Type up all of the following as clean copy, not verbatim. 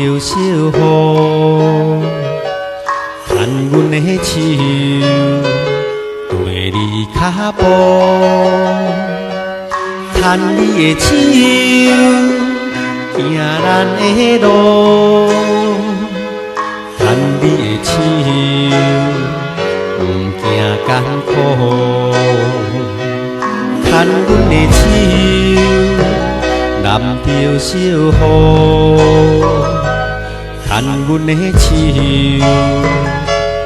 着小雨，牵阮的手，对你脚步，牵你的手，行咱的路，牵你的手，不惊艰苦，牵阮的手。揽着小雨，牵阮的手，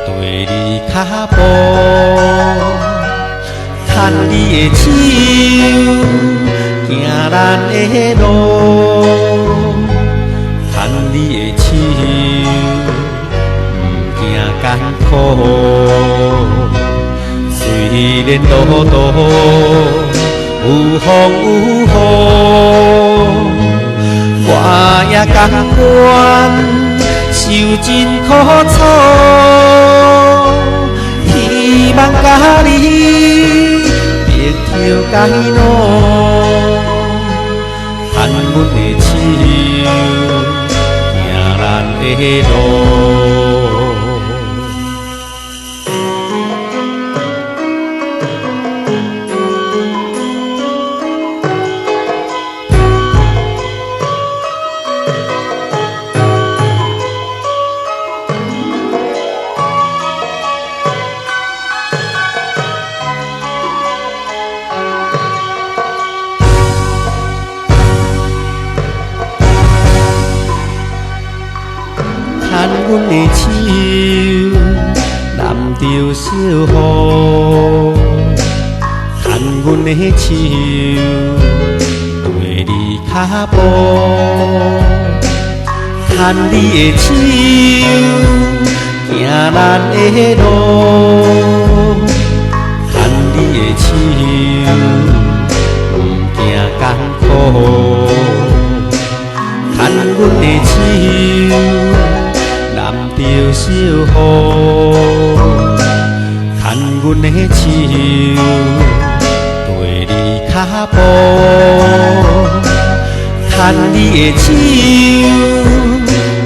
对你脚步，牵你的手，行咱的路，牵你的手，不惊艰苦。虽然路途有风有雨，我也甘愿受尽苦楚，希望甲你白头偕老，牵阮的手，行咱的路。牵阮的手，揽着小雨，牵阮的手，对你脚步，牵你的手，行咱的路，牵你的手，不惊艰苦，牵阮的手。揽着小雨，牵阮的手，对你脚步，牵你的手，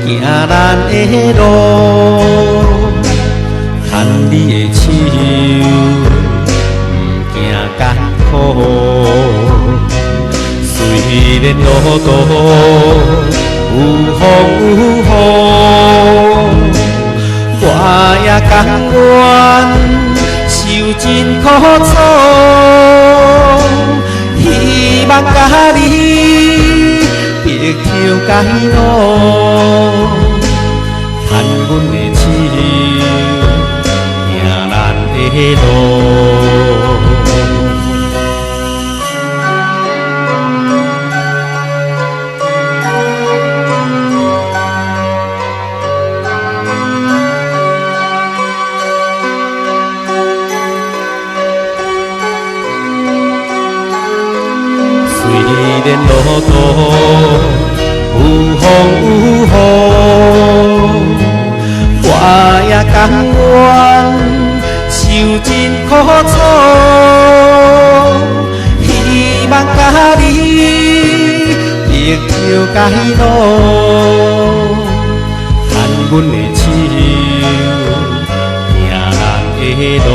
行咱的路，牵你的手，不惊艰苦。虽然路途有风有雨，我也甘愿受尽苦楚，希望甲你白头偕老，牵阮的手，行咱的路。虽然路途有风有雨，我也甘愿受尽苦楚，希望甲你白头偕老，牵阮的手，行咱的路。